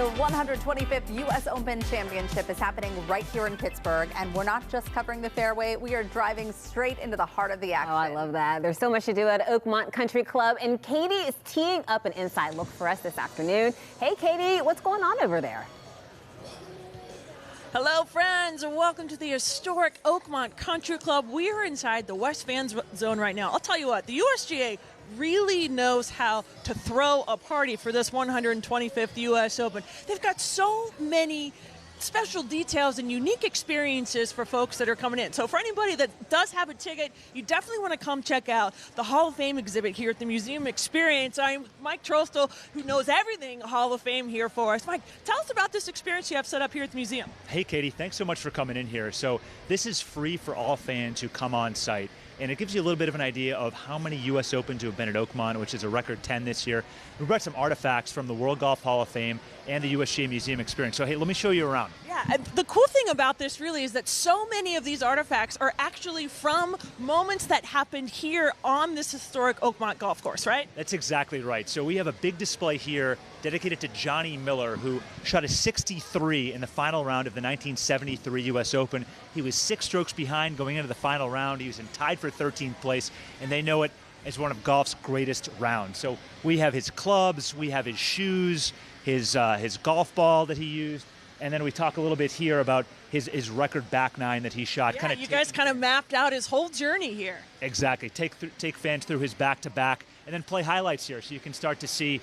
The 125th U.S. Open Championship is happening right here in Pittsburgh, and we're not just covering the fairway, we are driving straight into the heart of the action. Oh, I love that. There's so much to do at Oakmont Country Club, and Katie is teeing up an inside look for us this afternoon. Hey, Katie, what's going on over there? Hello, friends, and welcome to the historic Oakmont Country Club. We are inside the West Fan Zone right now. I'll tell you what, the USGA really knows how to throw a party for this 125th U.S. Open. They've got so many special details and unique experiences for folks that are coming in. So for anybody that does have a ticket, you definitely want to come check out the Hall of Fame exhibit here at the Museum Experience. I'm Mike Trostel, who knows everything Hall of Fame here for us. Mike, tell us about this experience you have set up here at the museum. Hey, Katie, thanks so much for coming in here. So this is free for all fans who come on site. And it gives you a little bit of an idea of how many U.S. Opens have been at Oakmont, which is a record 10 this year. We brought some artifacts from the World Golf Hall of Fame and the USGA Museum Experience. So, hey, let me show you around. Yeah, and the cool thing about this really is that so many of these artifacts are actually from moments that happened here on this historic Oakmont golf course, right? That's exactly right. So we have a big display here dedicated to Johnny Miller, who shot a 63 in the final round of the 1973 U.S. Open. He was 6 strokes behind going into the final round. He was tied for 13th place, and they know it as one of golf's greatest rounds. So we have his clubs, we have his shoes, his golf ball that he used, and then we talk a little bit here about his record back nine that he shot. Yeah, you guys kind of mapped out his whole journey here. Exactly. Take fans through his back-to-back, and then play highlights here so you can start to see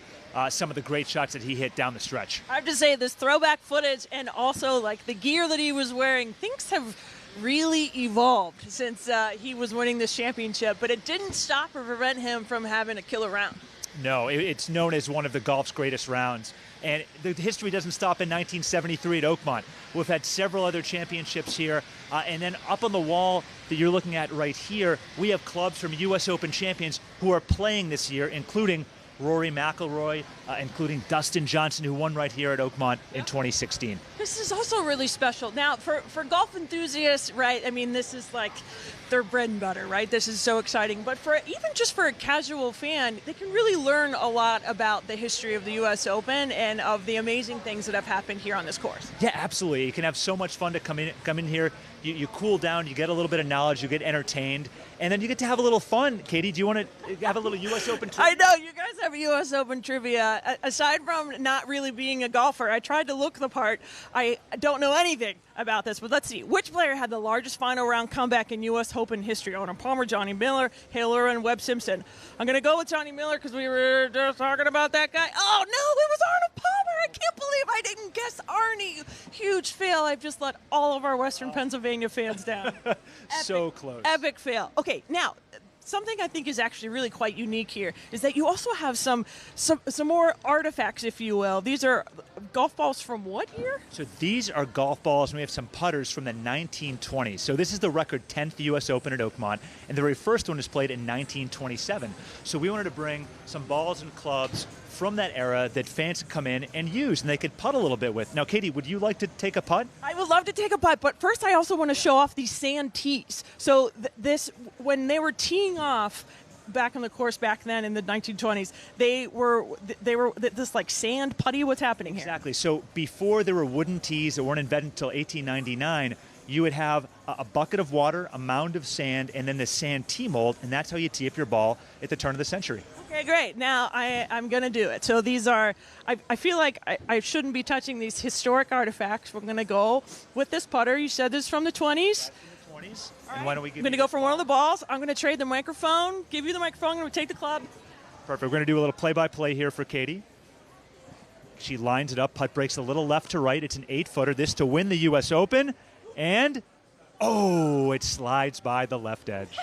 some of the great shots that he hit down the stretch. I have to say, this throwback footage and also like the gear that he was wearing, things have really evolved since he was winning this championship, but it didn't stop or prevent him from having a killer round. No, it's known as one of the golf's greatest rounds. And the history doesn't stop in 1973 at Oakmont. We've had several other championships here. And then up on the wall that you're looking at right here, we have clubs from U.S. Open champions who are playing this year, including Rory McIlroy, including Dustin Johnson, who won right here at Oakmont in 2016. This is also really special. Now, for golf enthusiasts, right, I mean, this is like their bread and butter, right? This is so exciting. But for even just for a casual fan, they can really learn a lot about the history of the U.S. Open and of the amazing things that have happened here on this course. Yeah, absolutely. You can have so much fun to come in here. You cool down, you get a little bit of knowledge, you get entertained, and then you get to have a little fun. Katie, do you want to have a little U.S. Open trivia? I know, you guys have U.S. Open trivia. Aside from not really being a golfer, I tried to look the part. I don't know anything about this, but let's see. Which player had the largest final round comeback in U.S. Open history? Arnold Palmer, Johnny Miller, Hale Irwin, Webb Simpson. I'm going to go with Johnny Miller because we were just talking about that guy. Oh, no, it was Arnold Palmer. I can't believe I didn't guess Arnie. Huge fail. I've just let all of our Western Pennsylvania fans down. So close. Epic fail. Okay, now, something I think is actually really quite unique here is that you also have some more artifacts, if you will. These are golf balls from what year? So these are golf balls, and we have some putters from the 1920s. So this is the record 10th U.S. Open at Oakmont, and the very first one was played in 1927. So we wanted to bring some balls and clubs from that era that fans could come in and use, and they could putt a little bit with. Now, Katie, would you like to take a putt? I would love to take a putt, but first I also want to show off these sand tees. So when they were teeing off back on the course back then in the 1920s, they were this like sand putty. What's happening here? Exactly. So before there were wooden tees that weren't invented until 1899, you would have a bucket of water, a mound of sand, and then the sand tee mold, and that's how you tee up your ball at the turn of the century. Okay, great. Now I'm going to do it. So these are, I feel like I shouldn't be touching these historic artifacts. We're going to go with this putter. You said this is from the 20s. From the 20s. All And right. why don't we give I'm going to go for one of the balls. I'm going to trade the microphone, give you the microphone. I'm going to take the club. Perfect. We're going to do a little play-by-play here for Katie. She lines it up. Putt breaks a little left to right. It's an 8-footer. This to win the U.S. Open. And, oh, it slides by the left edge.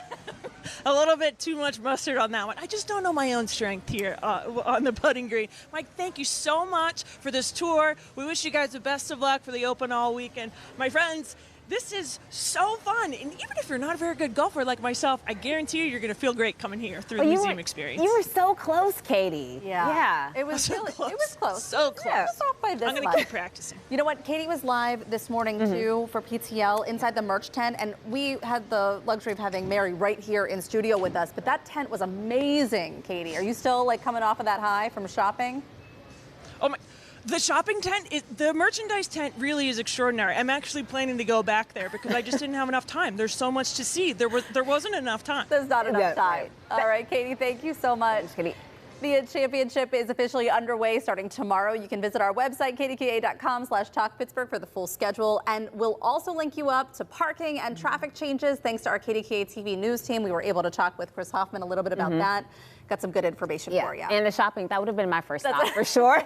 A little bit too much mustard on that one. I just don't know my own strength here on the putting green. Mike, thank you so much for this tour. We wish you guys the best of luck for the Open all weekend. My friends, this is so fun. And even if you're not a very good golfer like myself, I guarantee you're going to feel great coming here through the museum experience. You were so close, Katie. Yeah. It was So really close. It was close. So close. Yeah, it was off by this I'm going much. to keep practicing. You know what? Katie was live this morning, too, for PTL inside the merch tent, and we had the luxury of having Mary right here in studio with us, but that tent was amazing, Katie. Are you still, like, coming off of that high from shopping? Oh, my. The shopping tent, the merchandise tent really is extraordinary. I'm actually planning to go back there because I just didn't have enough time. There's so much to see. There wasn't enough time. There's not enough Yeah, time. right. All right, Katie, thank you so much. Thanks, Katie. The championship is officially underway starting tomorrow. You can visit our website, kdka.com/talkpittsburgh for the full schedule. And we'll also link you up to parking and traffic changes. Thanks to our KDKA TV news team, we were able to talk with Chris Hoffman a little bit about that. Got some good information for you. And the shopping, that would have been my first stop for sure.